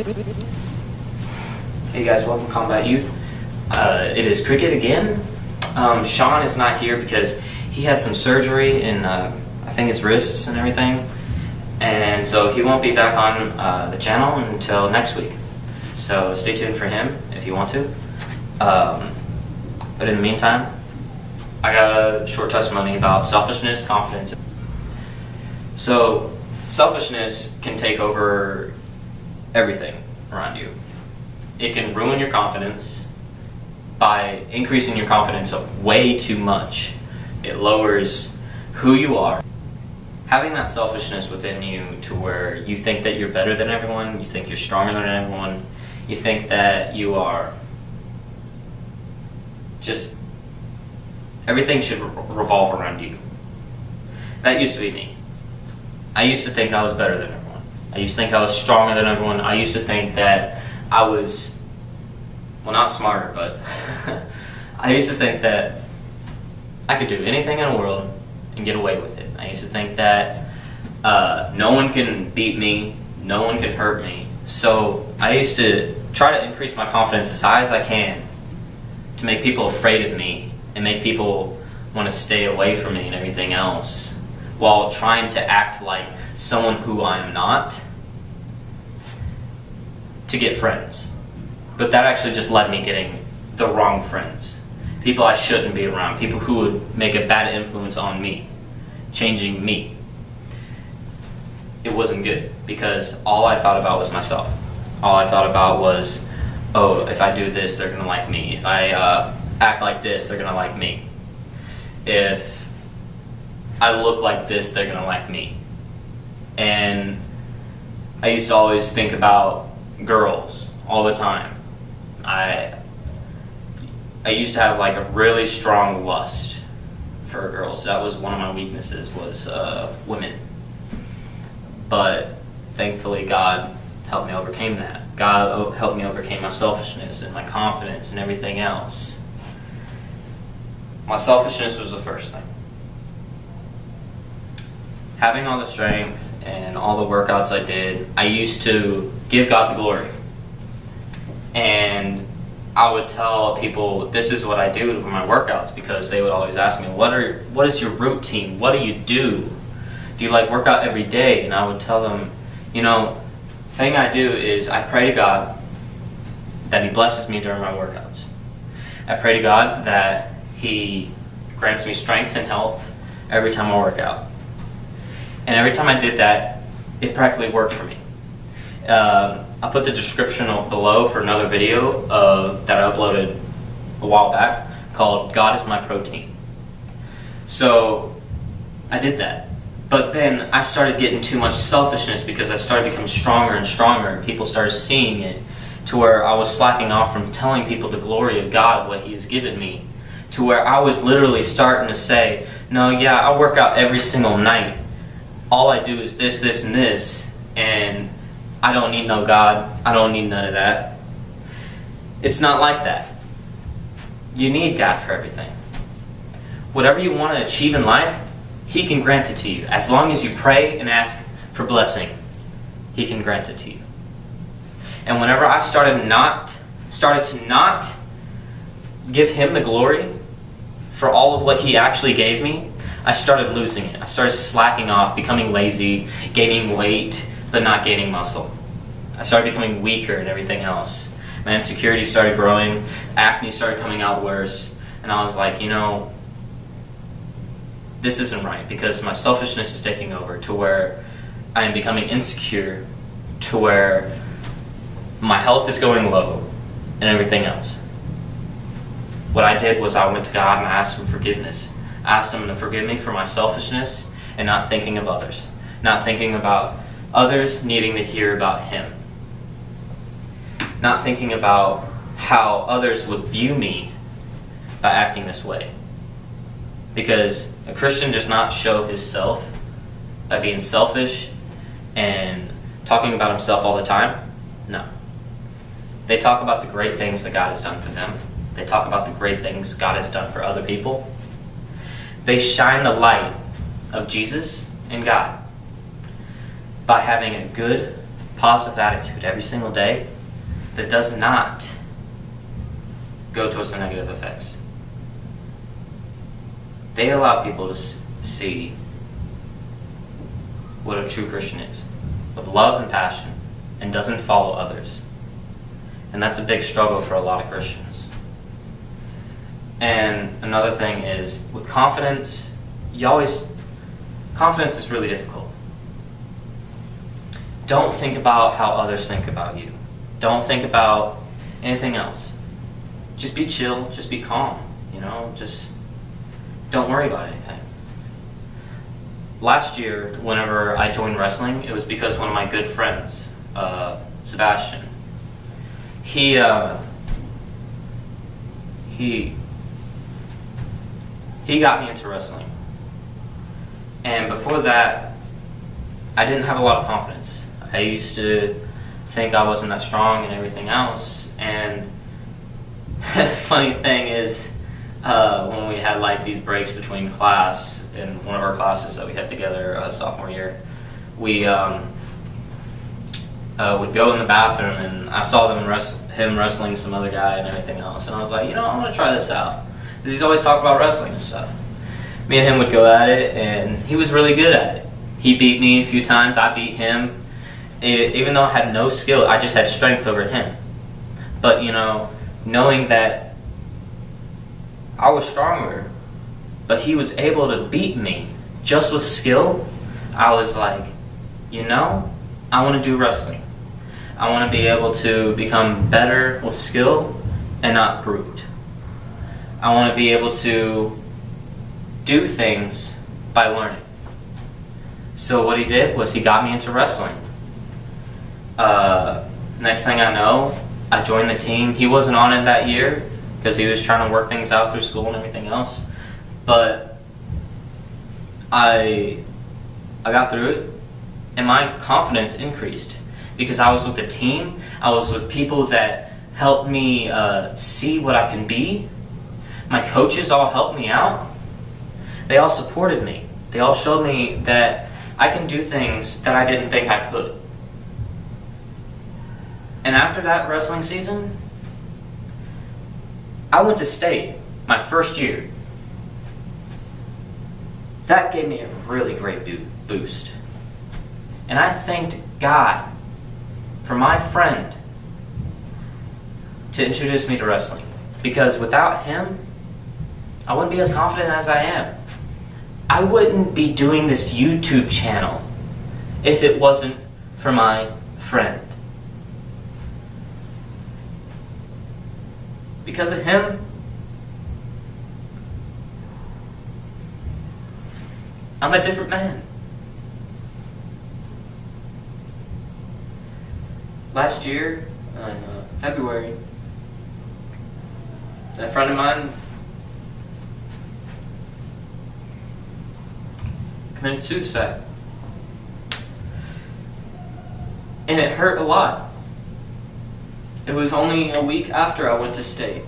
Hey guys, welcome to Combat Youth. It is Cricket again. Sean is not here because he had some surgery in, I think his wrists and everything. And so he won't be back on the channel until next week. So stay tuned for him if you want to. But in the meantime, I got a short testimony about selfishness, confidence. So selfishness can take over everything around you. It can ruin your confidence by increasing your confidence way too much. It lowers who you are. Having that selfishness within you to where you think that you're better than everyone, you think you're stronger than everyone, you think that you are just, everything should revolve around you. That used to be me. I used to think I was better than everyone. I used to think I was stronger than everyone. I used to think that I was, well, not smarter, but I used to think that I could do anything in the world and get away with it. I used to think that no one can beat me, no one can hurt me. So I used to try to increase my confidence as high as I can to make people afraid of me and make people want to stay away from me and everything else, while trying to act like someone who I am not to get friends. But that actually just led me getting the wrong friends. People I shouldn't be around. People who would make a bad influence on me, changing me. It wasn't good because all I thought about was myself. All I thought about was, oh, if I do this, they're gonna like me. If I act like this, they're gonna like me. If I look like this, they're gonna like me. And I used to always think about girls all the time. I used to have like a really strong lust for girls. That was one of my weaknesses, was women. But thankfully God helped me overcome that. God helped me overcome my selfishness and my confidence and everything else. My selfishness was the first thing. Having all the strength and all the workouts I did, I used to give God the glory. And I would tell people, this is what I do with my workouts, because they would always ask me, what is your routine? What do you do? Do you like work out every day? And I would tell them, you know, the thing I do is I pray to God that He blesses me during my workouts. I pray to God that He grants me strength and health every time I work out. And every time I did that, it practically worked for me. I'll put the description below for another video that I uploaded a while back called God is My Protein. So I did that. But then I started getting too much selfishness because I started becoming stronger and stronger, and people started seeing it, to where I was slacking off from telling people the glory of God, what He has given me, to where I was literally starting to say, no, yeah, I work out every single night. All I do is this, this, and this, and I don't need no God. I don't need none of that. It's not like that. You need God for everything. Whatever you want to achieve in life, He can grant it to you. As long as you pray and ask for blessing, He can grant it to you. And whenever I started to not give Him the glory for all of what He actually gave me, I started losing it. I started slacking off, becoming lazy, gaining weight, but not gaining muscle. I started becoming weaker and everything else. My insecurity started growing, acne started coming out worse, and I was like, you know, this isn't right, because my selfishness is taking over to where I am becoming insecure, to where my health is going low and everything else. What I did was I went to God and I asked Him forgiveness. I asked Him to forgive me for my selfishness and not thinking of others. Not thinking about others needing to hear about Him. Not thinking about how others would view me by acting this way. Because a Christian does not show his self by being selfish and talking about himself all the time. No. They talk about the great things that God has done for them. They talk about the great things God has done for other people. They shine the light of Jesus and God by having a good positive attitude every single day that does not go towards the negative effects. They allow people to see what a true Christian is, with love and passion, and doesn't follow others. And that's a big struggle for a lot of Christians. And another thing is, with confidence, confidence is really difficult. Don't think about how others think about you. Don't think about anything else. Just be chill, just be calm, just don't worry about anything. Last year, whenever I joined wrestling, it was because one of my good friends, Sebastian, he got me into wrestling. And before that, I didn't have a lot of confidence. I used to think I wasn't that strong and everything else. And the funny thing is, when we had like these breaks between class, in one of our classes that we had together sophomore year, we would go in the bathroom, and I saw him wrestling some other guy and everything else, and I was like, I'm gonna try this out, because he's always talking about wrestling and stuff. Me and him would go at it, and he was really good at it. He beat me a few times, I beat him. Even though I had no skill, I just had strength over him. But knowing that I was stronger, but he was able to beat me just with skill, I was like, I want to do wrestling. I want to be able to become better with skill and not brute. I want to be able to do things by learning. So what he did was he got me into wrestling. Next thing I know, I joined the team. He wasn't on it that year because he was trying to work things out through school and everything else. But I got through it, and my confidence increased because I was with a team. I was with people that helped me see what I can be. My coaches all helped me out. They all supported me. They all showed me that I can do things that I didn't think I could. And after that wrestling season, I went to state my first year. That gave me a really great boost. And I thanked God for my friend to introduce me to wrestling. Because without him, I wouldn't be as confident as I am. I wouldn't be doing this YouTube channel if it wasn't for my friend. Because of him, I'm a different man. Last year, in February, a friend of mine committed suicide. And it hurt a lot. It was only a week after I went to state.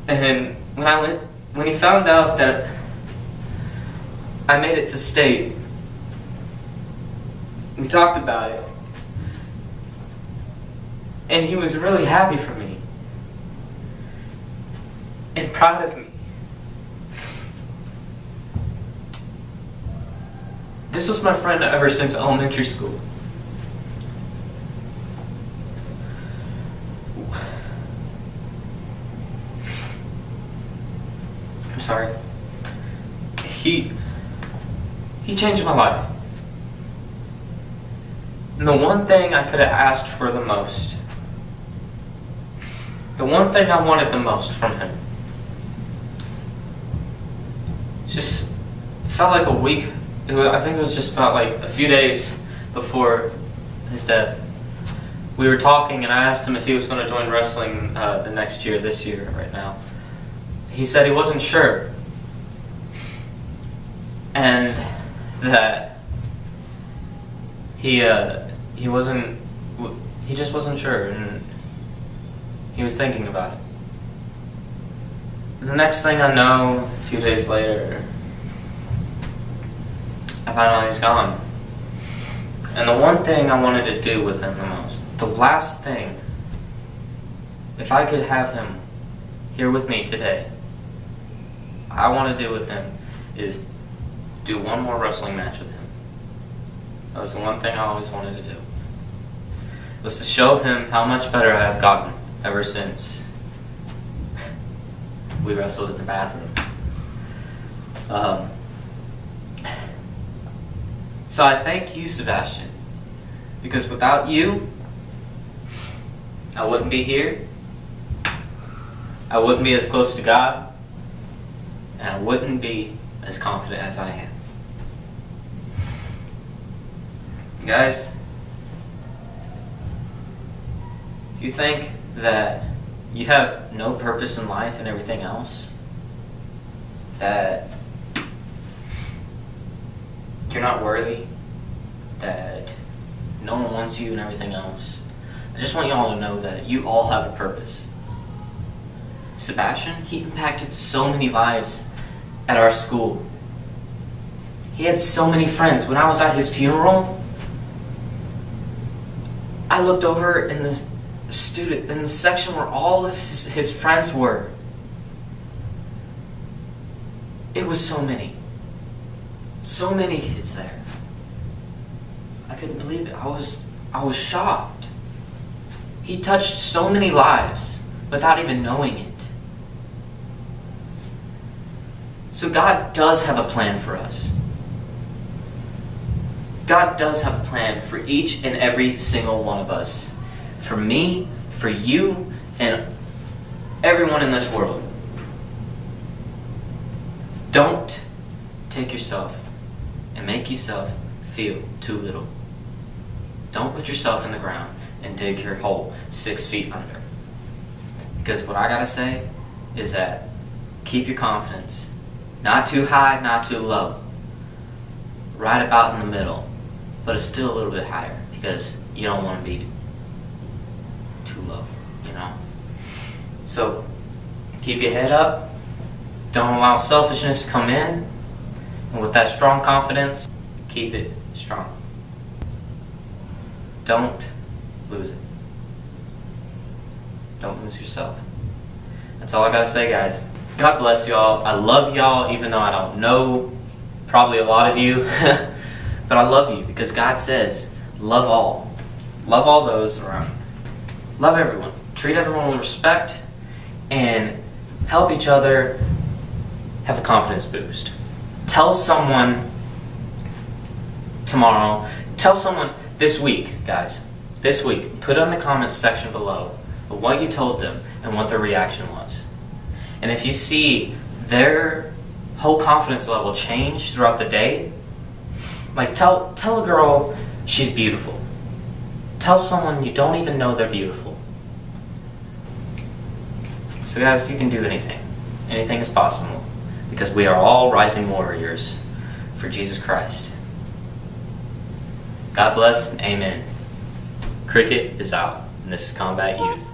And when he found out that I made it to state, we talked about it. And he was really happy for me. And proud of me. This was my friend ever since elementary school. I'm sorry. He changed my life. And the one thing I could have asked for the most, the one thing I wanted the most from him, just felt like a week. I think it was just about like a few days before his death. We were talking, and I asked him if he was going to join wrestling the next year, this year, right now. He said he wasn't sure, and that he just wasn't sure, and he was thinking about it. And the next thing I know, a few days later, I found out he's gone. And the one thing I wanted to do with him the most, the last thing, if I could have him here with me today, I want to do with him is do one more wrestling match with him. That was the one thing I always wanted to do. Was to show him how much better I have gotten ever since we wrestled in the bathroom. So I thank you, Sebastian, because without you, I wouldn't be here, I wouldn't be as close to God, and I wouldn't be as confident as I am. Guys, if you think that you have no purpose in life and everything else, that you're not worthy, that no one wants you and everything else, I just want you all to know that you all have a purpose. Sebastian, he impacted so many lives at our school. He had so many friends. When I was at his funeral, I looked over in the section where all of his friends were. It was so many kids there. I couldn't believe it. I was shocked. He touched so many lives without even knowing it. So God does have a plan for us. God does have a plan for each and every single one of us. For me, for you, and everyone in this world. Don't take yourself and make yourself feel too little. Don't put yourself in the ground and dig your hole 6 feet under. Because what I gotta say is that keep your confidence. Not too high, not too low. Right about in the middle. But it's still a little bit higher because you don't want to be too low, you know? So keep your head up. Don't allow selfishness to come in. And with that strong confidence, keep it strong. Don't lose it. Don't lose yourself. That's all I gotta say, guys. God bless y'all. I love y'all, even though I don't know probably a lot of you. But I love you because God says, love all. Love all those around you. Love everyone. Treat everyone with respect and help each other have a confidence boost. Tell someone tomorrow, tell someone this week, guys, this week, put it in the comments section below of what you told them and what their reaction was. And if you see their whole confidence level change throughout the day, like tell a girl she's beautiful. Tell someone you don't even know they're beautiful. So guys, you can do anything. Anything is possible. Because we are all rising warriors for Jesus Christ. God bless and amen. Cricket is out, and this is Combat Youth.